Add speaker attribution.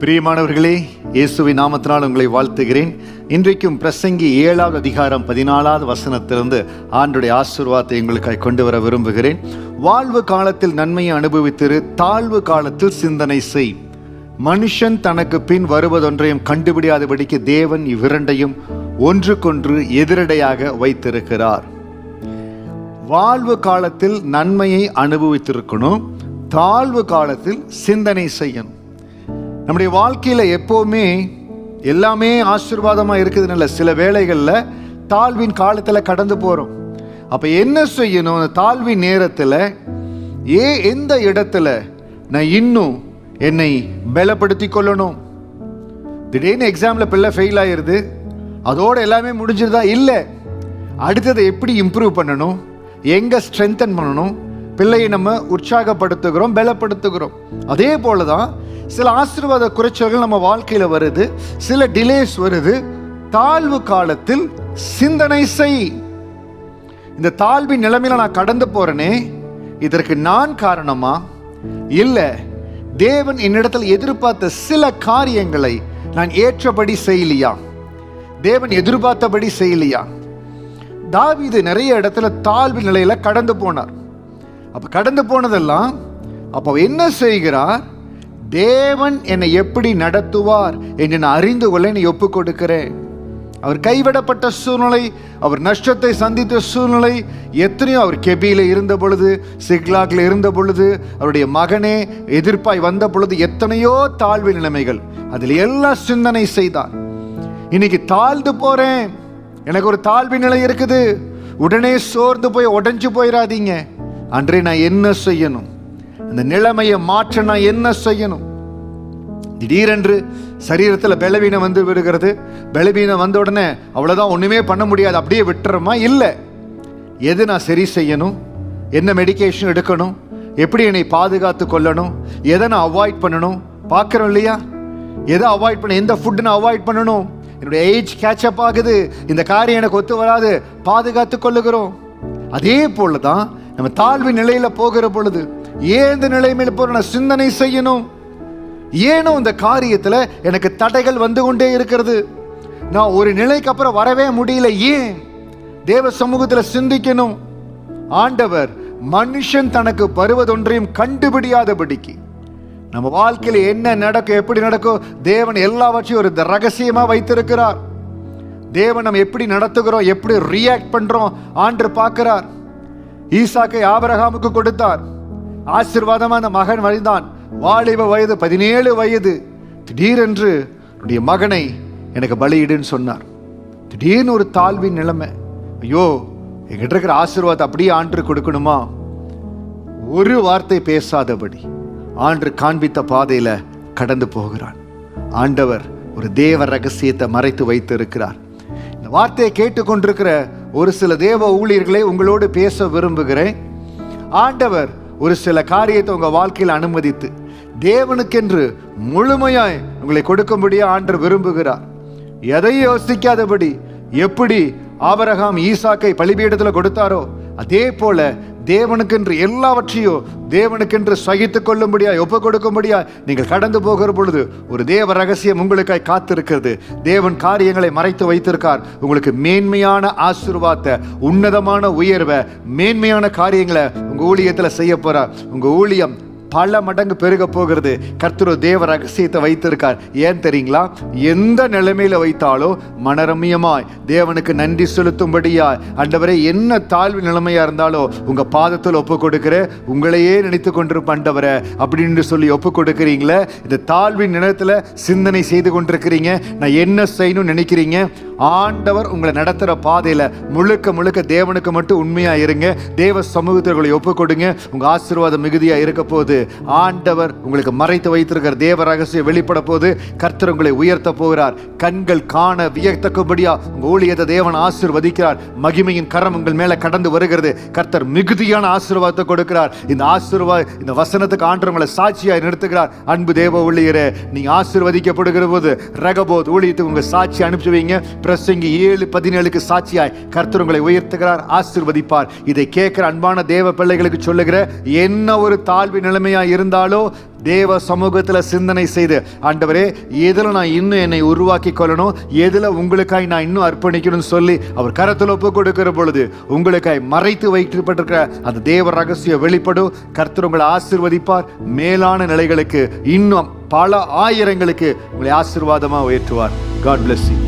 Speaker 1: பிரியமானவர்களே, இயேசுவின் நாமத்தினால் உங்களை வாழ்த்துகிறேன். இன்றைக்கும் பிரசங்கி 7வது அதிகாரம் 14வது வசனத்திலிருந்து ஆண்டுடைய ஆசீர்வாதத்தை உங்களுக்காக கொண்டு வர விரும்புகிறேன். வாழ்வு காலத்தில் நன்மையை அனுபவித்திரு, தாழ்வு காலத்தில் சிந்தனை செய். மனுஷன் தனக்கு பின் வருவதொன்றையும் கண்டுபிடியாதபடிக்கு தேவன் இவ்விரண்டையும் ஒன்றுக்கொன்று எதிரடையாக வைத்திருக்கிறார். வாழ்வு காலத்தில் நன்மையை அனுபவித்திருக்கணும், தாழ்வு காலத்தில் சிந்தனை செய்யணும். நம்முடைய வாழ்க்கையில் எப்போவுமே எல்லாமே ஆசீர்வாதமாக இருக்குதுன்னு இல்லை, சில வேளைகளில் தாழ்வின் காலத்தில் கடந்து போகிறோம். அப்போ என்ன செய்யணும்? தாழ்வின் நேரத்தில் எந்த இடத்துல நான் இன்னும் என்னை பலப்படுத்தி கொள்ளணும்? திடீர்னு எக்ஸாமில் பிள்ளை ஃபெயில் ஆகிடுது, அதோடு எல்லாமே முடிஞ்சிருதா? இல்லை, அடுத்ததை எப்படி இம்ப்ரூவ் பண்ணணும், எங்கே ஸ்ட்ரென்தன் பண்ணணும், பிள்ளையை நம்ம உற்சாகப்படுத்துகிறோம், பலப்படுத்துகிறோம். அதே போல தான் சில ஆசீர்வாத குறைச்சல்கள் நம்ம வாழ்க்கையில் வருது, சில டிலேஸ் வருது. தாழ்வு காலத்தில் சிந்தனை செய். இந்த தாழ்வின் நிலைமையில நான் கடந்து போறேனே, இதற்கு நான் காரணமா? இல்லை, தேவன் என்னிடத்தில் எதிர்பார்த்த சில காரியங்களை நான் ஏற்றபடி செய்யலையா, தேவன் எதிர்பார்த்தபடி செய்யலையா? தாவீது நிறைய இடத்துல தாழ்வு நிலையில கடந்து போனார். அப்ப கடந்து போனதெல்லாம் அப்ப என்ன செய்கிறார்? தேவன் என்னை எப்படி நடத்துவார் என்று நான் அறிந்து கொள்ள என்னை ஒப்புக் கொடுக்கிறேன். அவர் கைவிடப்பட்ட சூழ்நிலை, அவர் நஷ்டத்தை சந்தித்த சூழ்நிலை எத்தனையோ, அவர் கெபியில இருந்த பொழுது, சிக்லாக்ல இருந்த பொழுது, அவருடைய மகனே எதிர்ப்பாய் வந்த பொழுது எத்தனையோ தாழ்வு நிலைமைகள், அதில் எல்லாம் சிந்தனை செய்தார். இன்னைக்கு தாழ்ந்து போறேன், எனக்கு ஒரு தாழ்வு நிலை இருக்குது, உடனே சோர்ந்து போய் உடைஞ்சு போயிடாதீங்க. அன்றே நான் என்ன செய்யணும்? அந்த நிலைமையை மாற்ற நான் என்ன செய்யணும்? திடீரென்று சரீரத்தில் பலவீனம் வந்து விடுகிறது. பலவீனம் வந்த உடனே அவ்வளோதான், ஒன்றுமே பண்ண முடியாது, அப்படியே விட்டுறோமா? இல்லை, எது நான் சரி செய்யணும், என்ன மெடிக்கேஷன் எடுக்கணும், எப்படி என்னை பாதுகாத்து கொள்ளணும், எதை நான் அவாய்ட் பண்ணணும் பார்க்குறோம் இல்லையா? எதை அவாய்ட் பண்ண, எந்த ஃபுட்டு நான் அவாய்ட் பண்ணணும், என்னுடைய ஏஜ் கேட்சப் ஆகுது, இந்த காரியம் எனக்கு ஒத்து வராது, பாதுகாத்து கொள்ளுகிறோம். அதே போல தான் நம்ம தாழ்வு நிலையில போகிற பொழுது ஏன் இந்த நிலைமையில போற நான் சிந்தனை செய்யணும். ஏனோ இந்த காரியத்துல எனக்கு தடைகள் வந்து கொண்டே இருக்கிறது, நான் ஒரு நிலைக்கு அப்புறம் வரவே முடியல. ஏன்? தேவ சமூகத்துல சிந்திக்கணும். ஆண்டவர் மனுஷன் தனக்கு வருவதொன்றையும் கண்டுபிடியாதபடிக்கு, நம்ம வாழ்க்கையில என்ன நடக்கும், எப்படி நடக்கும், தேவன் எல்லாவற்றையும் ஒரு ரகசியமா வைத்திருக்கிறார். தேவன் நம்ம எப்படி நடத்துகிறோம், எப்படி ரியாக்ட் பண்றோம் ஆண்டு பார்க்கிறார். ஈசாக்கை ஆபிரகாமுக்கு கொடுத்தார், ஆசீர்வாதமா அந்த மகன் வழிந்தான். வாலிப வயது 17 வயது, திடீரென்று என்னுடைய மகனை எனக்கு பலியிடுன்னு சொன்னார். திடீர்னு ஒரு தாழ்வின் நிலைமை. ஐயோ, என்கிட்ட இருக்கிற ஆசீர்வாதத்தை அப்படியே ஆண்டு கொடுக்கணுமா? ஒரு வார்த்தை பேசாதபடி ஆண்டு காண்பித்த பாதையில கடந்து போகிறான். ஆண்டவர் ஒரு தேவ ரகசியத்தை மறைத்து வைத்து இருக்கிறார். இந்த வார்த்தையை கேட்டுக்கொண்டிருக்கிற ஒரு சில தேவ ஊழியர்களை உங்களோடு பேச விரும்புகிறேன். ஆண்டவர் ஒரு சில காரியத்தை உங்க வாழ்க்கையில் அனுமதித்து தேவனுக்கென்று முழுமையாய் உங்களை கொடுக்கும்படியா ஆண்டவர் விரும்புகிறார். எதையும் யோசிக்காதபடி எப்படி ஆபிரகாம் ஈசாக்கை பலிபீடத்தில் கொடுத்தாரோ, அதே போல தேவனுக்கென்று எல்லாவற்றையும் தேவனுக்கென்று சகித்துக் கொள்ளும்படியா, ஒப்பு கொடுக்கும்படியா நீங்கள் கடந்து போகிற பொழுது ஒரு தேவ ரகசியம் உங்களுக்காய் காத்திருக்கிறது. தேவன் காரியங்களை மறைத்து வைத்திருக்கார். உங்களுக்கு மேன்மையான ஆசீர்வாதத்தை, உன்னதமான உயர்வை, மேன்மையான காரியங்களை உங்க ஊழியத்துல செய்ய போறார். உங்க ஊழியம் பல மடங்கு பெருக போகிறது. கர்த்தர் தேவ ரகசியத்தை வைத்திருக்கார். ஏன் தெரியுங்களா? எந்த நிலைமையில வைத்தாலும் மனரம்யமாய் தேவனுக்கு நன்றி செலுத்தும்படியா, ஆண்டவரே என்ன தாழ்வு நிலைமையா இருந்தாலும் உங்க பாதத்தில் ஒப்பு கொடுக்கிற, உங்களையே நினைத்து கொண்டிருப்ப ஆண்டவரே அப்படின்னு சொல்லி ஒப்பு கொடுக்கிறீங்களே. இந்த தாழ்வின் நிலத்துல சிந்தனை செய்து கொண்டிருக்கிறீங்க, நான் என்ன செய்யணும்னு நினைக்கிறீங்க? ஆண்டவர் உங்களை நடத்துற பாதையில முழுக்க முழுக்க தேவனுக்கு மட்டும் உண்மையா இருங்க. தேவ சமூகத்தை ஒப்பு கொடுங்க. உங்க ஆசீர்வாதம் மிகுதியா இருக்க போது. ஆண்டவர் உங்களுக்கு மறைத்து வைத்திருக்கிற தேவ ரகசியம் வெளிப்பட போது. கர்த்தர் உங்களை உயர்த்த போகிறார். கண்கள் காண வியத்தக்கபடியா உங்க ஊழியத்தை தேவன் ஆசீர்வதிக்கிறார். மகிமையின் கரம் உங்கள் மேல கடந்து வருகிறது. கர்த்தர் மிகுதியான ஆசீர்வாதத்தை கொடுக்கிறார். இந்த ஆசீர்வாத, இந்த வசனத்துக்கு ஆண்டவர் உங்களை சாட்சியாய் நிறுத்துகிறார். அன்பு தேவ ஊழியரே, நீங்க ஆசீர்வதிக்கப்படுகிற போது ரகபோத் ஊழியத்துக்கு உங்க சாட்சி அனுப்பிச்சு வைங்க. பிரசங்கி 7:17 சாட்சியாய் கர்த்தர் உங்களை உயர்த்துகிறார், ஆசீர்வதிப்பார். இதை கேட்கிற அன்பான தேவ பிள்ளைகளுக்கு சொல்லுகிற, என்ன ஒரு தாழ்வு நிலைமை இல்லாமையா இருந்தாலோ தேவ சமூகத்துல சிந்தனை செய்து, ஆண்டவரே எதுல நான் இன்னும் என்னை உருவாக்கி கொள்ளணும், எதுல உங்களுக்காய் நான் இன்னும் அர்ப்பணிக்கணும்னு சொல்லி அவர் கரத்தில் ஒப்பு கொடுக்கிற பொழுது உங்களுக்காய் மறைத்து வைக்கப்பட்டிருக்கிற அந்த தேவ ரகசியம் வெளிப்படும். கர்த்தர் உங்களை ஆசீர்வதிப்பார். மேலான நிலைகளுக்கு, இன்னும் பல ஆயிரங்களுக்கு உங்களை ஆசீர்வாதமா உயர்த்துவார். God bless you.